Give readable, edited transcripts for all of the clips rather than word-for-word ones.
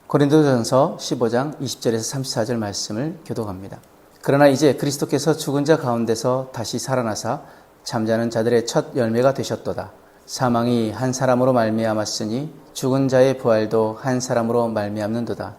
고린도전서 15장 20절에서 34절 말씀을 교독합니다. 그러나 이제 그리스도께서 죽은 자 가운데서 다시 살아나사 잠자는 자들의 첫 열매가 되셨도다. 사망이 한 사람으로 말미암았으니 죽은 자의 부활도 한 사람으로 말미암는도다.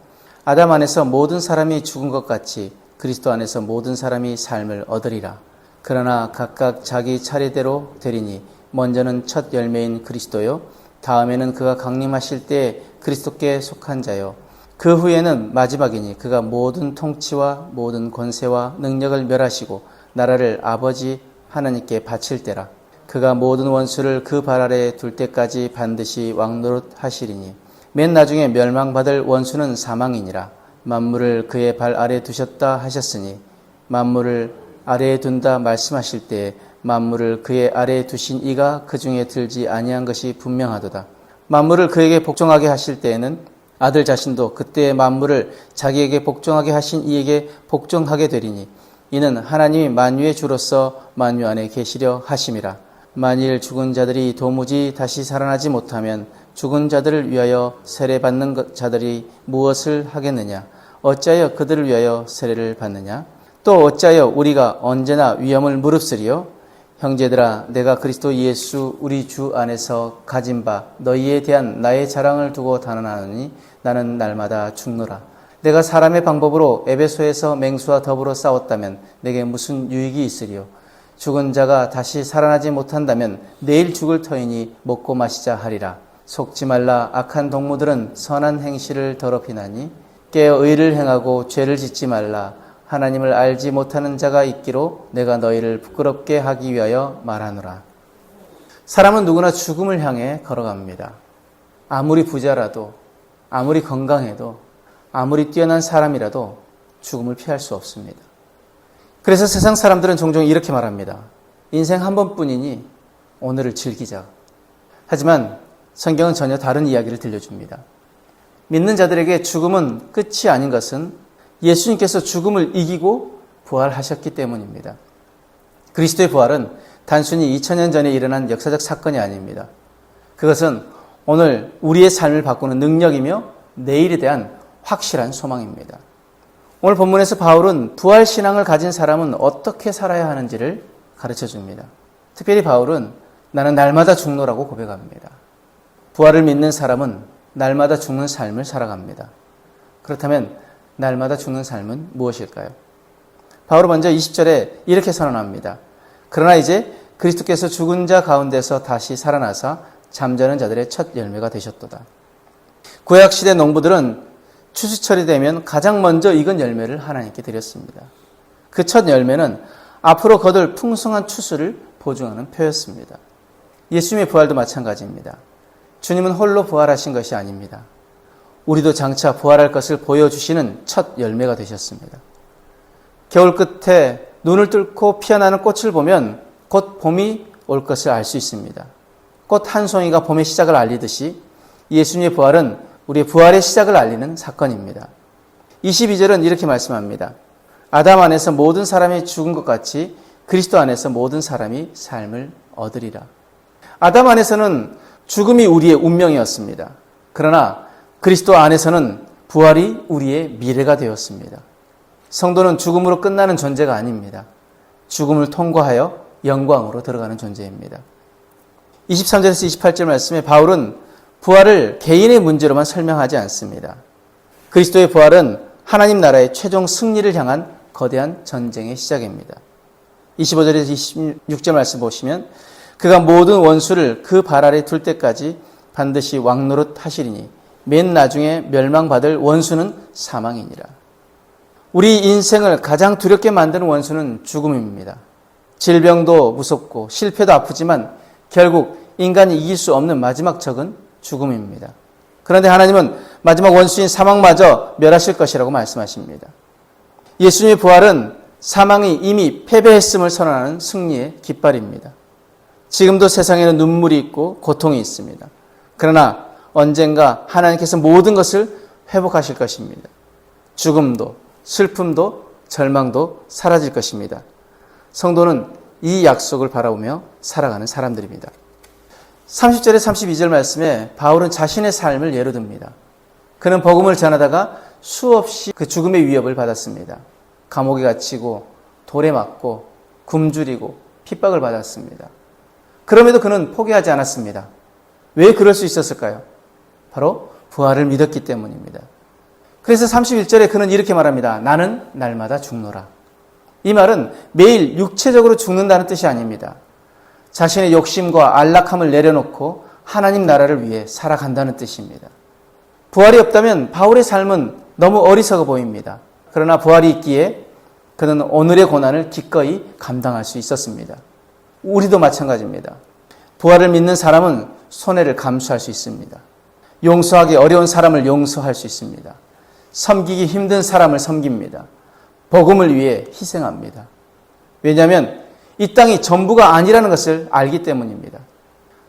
아담 안에서 모든 사람이 죽은 것 같이 그리스도 안에서 모든 사람이 삶을 얻으리라. 그러나 각각 자기 차례대로 되리니 먼저는 첫 열매인 그리스도요, 다음에는 그가 강림하실 때 그리스도께 속한 자요, 그 후에는 마지막이니 그가 모든 통치와 모든 권세와 능력을 멸하시고 나라를 아버지 하나님께 바칠 때라. 그가 모든 원수를 그 발 아래 둘 때까지 반드시 왕노릇 하시리니 맨 나중에 멸망받을 원수는 사망이니라. 만물을 그의 발 아래 두셨다 하셨으니 만물을 아래에 둔다 말씀하실 때 만물을 그의 아래에 두신 이가 그 중에 들지 아니한 것이 분명하도다. 만물을 그에게 복종하게 하실 때에는 아들 자신도 그때의 만물을 자기에게 복종하게 하신 이에게 복종하게 되리니 이는 하나님이 만유의 주로서 만유 안에 계시려 하심이라. 만일 죽은 자들이 도무지 다시 살아나지 못하면 죽은 자들을 위하여 세례받는 자들이 무엇을 하겠느냐? 어찌하여 그들을 위하여 세례를 받느냐? 또 어찌하여 우리가 언제나 위험을 무릅쓰리요? 형제들아, 내가 그리스도 예수 우리 주 안에서 가진 바 너희에 대한 나의 자랑을 두고 단언하노니 나는 날마다 죽노라. 내가 사람의 방법으로 에베소에서 맹수와 더불어 싸웠다면 내게 무슨 유익이 있으리요? 죽은 자가 다시 살아나지 못한다면 내일 죽을 터이니 먹고 마시자 하리라. 속지 말라. 악한 동무들은 선한 행실을 더럽히나니 깨어 의를 행하고 죄를 짓지 말라. 하나님을 알지 못하는 자가 있기로 내가 너희를 부끄럽게 하기 위하여 말하노라. 사람은 누구나 죽음을 향해 걸어갑니다. 아무리 부자라도, 아무리 건강해도, 아무리 뛰어난 사람이라도 죽음을 피할 수 없습니다. 그래서 세상 사람들은 종종 이렇게 말합니다. 인생 한 번뿐이니 오늘을 즐기자. 하지만 성경은 전혀 다른 이야기를 들려줍니다. 믿는 자들에게 죽음은 끝이 아닌 것은 예수님께서 죽음을 이기고 부활하셨기 때문입니다. 그리스도의 부활은 단순히 2000년 전에 일어난 역사적 사건이 아닙니다. 그것은 오늘 우리의 삶을 바꾸는 능력이며 내일에 대한 확실한 소망입니다. 오늘 본문에서 바울은 부활신앙을 가진 사람은 어떻게 살아야 하는지를 가르쳐 줍니다. 특별히 바울은 나는 날마다 죽노라고 고백합니다. 부활을 믿는 사람은 날마다 죽는 삶을 살아갑니다. 그렇다면 날마다 죽는 삶은 무엇일까요? 바울은 먼저 20절에 이렇게 선언합니다. 그러나 이제 그리스도께서 죽은 자 가운데서 다시 살아나사 잠자는 자들의 첫 열매가 되셨도다. 구약시대 농부들은 추수철이 되면 가장 먼저 익은 열매를 하나님께 드렸습니다. 그 첫 열매는 앞으로 거둘 풍성한 추수를 보증하는 표였습니다. 예수님의 부활도 마찬가지입니다. 주님은 홀로 부활하신 것이 아닙니다. 우리도 장차 부활할 것을 보여주시는 첫 열매가 되셨습니다. 겨울 끝에 눈을 뚫고 피어나는 꽃을 보면 곧 봄이 올 것을 알 수 있습니다. 꽃 한 송이가 봄의 시작을 알리듯이 예수님의 부활은 우리의 부활의 시작을 알리는 사건입니다. 22절은 이렇게 말씀합니다. 아담 안에서 모든 사람이 죽은 것 같이 그리스도 안에서 모든 사람이 삶을 얻으리라. 아담 안에서는 죽음이 우리의 운명이었습니다. 그러나 그리스도 안에서는 부활이 우리의 미래가 되었습니다. 성도는 죽음으로 끝나는 존재가 아닙니다. 죽음을 통과하여 영광으로 들어가는 존재입니다. 23절에서 28절 말씀에 바울은 부활을 개인의 문제로만 설명하지 않습니다. 그리스도의 부활은 하나님 나라의 최종 승리를 향한 거대한 전쟁의 시작입니다. 25절에서 26절 말씀 보시면 그가 모든 원수를 그 발 아래 둘 때까지 반드시 왕노릇 하시리니 맨 나중에 멸망받을 원수는 사망이니라. 우리 인생을 가장 두렵게 만드는 원수는 죽음입니다. 질병도 무섭고 실패도 아프지만 결국 인간이 이길 수 없는 마지막 적은 죽음입니다. 그런데 하나님은 마지막 원수인 사망마저 멸하실 것이라고 말씀하십니다. 예수님의 부활은 사망이 이미 패배했음을 선언하는 승리의 깃발입니다. 지금도 세상에는 눈물이 있고 고통이 있습니다. 그러나 언젠가 하나님께서 모든 것을 회복하실 것입니다. 죽음도 슬픔도 절망도 사라질 것입니다. 성도는 이 약속을 바라보며 살아가는 사람들입니다. 30절에 32절 말씀에 바울은 자신의 삶을 예로 듭니다. 그는 복음을 전하다가 수없이 그 죽음의 위협을 받았습니다. 감옥에 갇히고 돌에 맞고 굶주리고 핍박을 받았습니다. 그럼에도 그는 포기하지 않았습니다. 왜 그럴 수 있었을까요? 바로 부활을 믿었기 때문입니다. 그래서 31절에 그는 이렇게 말합니다. 나는 날마다 죽노라. 이 말은 매일 육체적으로 죽는다는 뜻이 아닙니다. 자신의 욕심과 안락함을 내려놓고 하나님 나라를 위해 살아간다는 뜻입니다. 부활이 없다면 바울의 삶은 너무 어리석어 보입니다. 그러나 부활이 있기에 그는 오늘의 고난을 기꺼이 감당할 수 있었습니다. 우리도 마찬가지입니다. 부활을 믿는 사람은 손해를 감수할 수 있습니다. 용서하기 어려운 사람을 용서할 수 있습니다. 섬기기 힘든 사람을 섬깁니다. 복음을 위해 희생합니다. 왜냐하면 이 땅이 전부가 아니라는 것을 알기 때문입니다.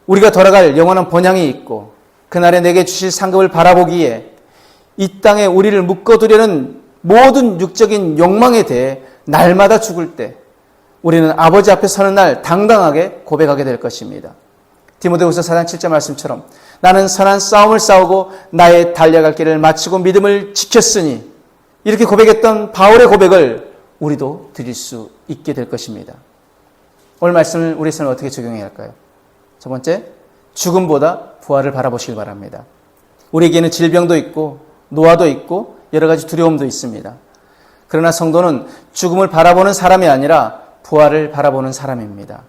우리가 돌아갈 영원한 본향이 있고 그날에 내게 주실 상급을 바라보기에 이 땅에 우리를 묶어두려는 모든 육적인 욕망에 대해 날마다 죽을 때 우리는 아버지 앞에 서는 날 당당하게 고백하게 될 것입니다. 디모데후서 4장 7절 말씀처럼 나는 선한 싸움을 싸우고 나의 달려갈 길을 마치고 믿음을 지켰으니 이렇게 고백했던 바울의 고백을 우리도 드릴 수 있게 될 것입니다. 오늘 말씀을 우리 삶에 어떻게 적용해야 할까요? 첫 번째, 죽음보다 부활을 바라보시길 바랍니다. 우리에게는 질병도 있고 노화도 있고 여러 가지 두려움도 있습니다. 그러나 성도는 죽음을 바라보는 사람이 아니라 부활을 바라보는 사람입니다.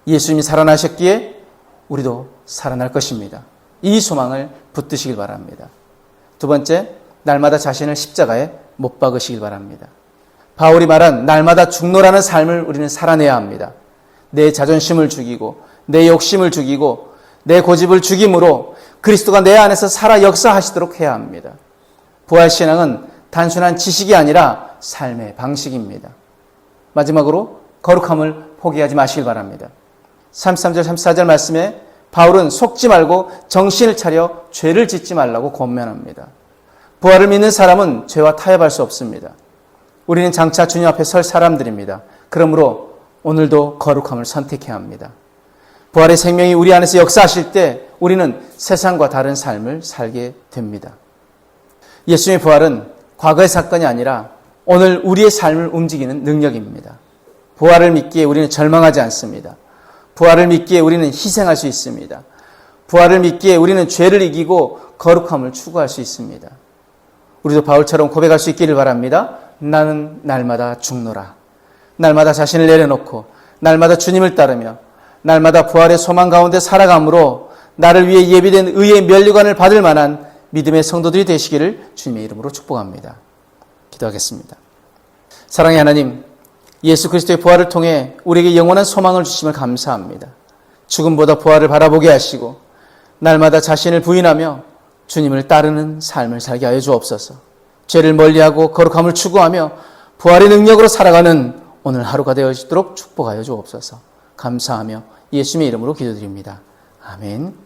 예수님이 살아나셨기에 우리도 살아날 것입니다. 이 소망을 붙드시길 바랍니다. 두 번째, 날마다 자신을 십자가에 못 박으시길 바랍니다. 바울이 말한 날마다 죽노라는 삶을 우리는 살아내야 합니다. 내 자존심을 죽이고 내 욕심을 죽이고 내 고집을 죽임으로 그리스도가 내 안에서 살아 역사하시도록 해야 합니다. 부활신앙은 단순한 지식이 아니라 삶의 방식입니다. 마지막으로 거룩함을 포기하지 마시길 바랍니다. 33절 34절 말씀에 바울은 속지 말고 정신을 차려 죄를 짓지 말라고 권면합니다. 부활을 믿는 사람은 죄와 타협할 수 없습니다. 우리는 장차 주님 앞에 설 사람들입니다. 그러므로 오늘도 거룩함을 선택해야 합니다. 부활의 생명이 우리 안에서 역사하실 때 우리는 세상과 다른 삶을 살게 됩니다. 예수님의 부활은 과거의 사건이 아니라 오늘 우리의 삶을 움직이는 능력입니다. 부활을 믿기에 우리는 절망하지 않습니다. 부활을 믿기에 우리는 희생할 수 있습니다. 부활을 믿기에 우리는 죄를 이기고 거룩함을 추구할 수 있습니다. 우리도 바울처럼 고백할 수 있기를 바랍니다. 나는 날마다 죽노라. 날마다 자신을 내려놓고 날마다 주님을 따르며 날마다 부활의 소망 가운데 살아감으로 나를 위해 예비된 의의 면류관을 받을 만한 믿음의 성도들이 되시기를 주님의 이름으로 축복합니다. 기도하겠습니다. 사랑의 하나님, 예수 그리스도의 부활을 통해 우리에게 영원한 소망을 주심을 감사합니다. 죽음보다 부활을 바라보게 하시고 날마다 자신을 부인하며 주님을 따르는 삶을 살게 하여 주옵소서. 죄를 멀리하고 거룩함을 추구하며 부활의 능력으로 살아가는 오늘 하루가 되어지도록 축복하여 주옵소서. 감사하며 예수님의 이름으로 기도드립니다. 아멘.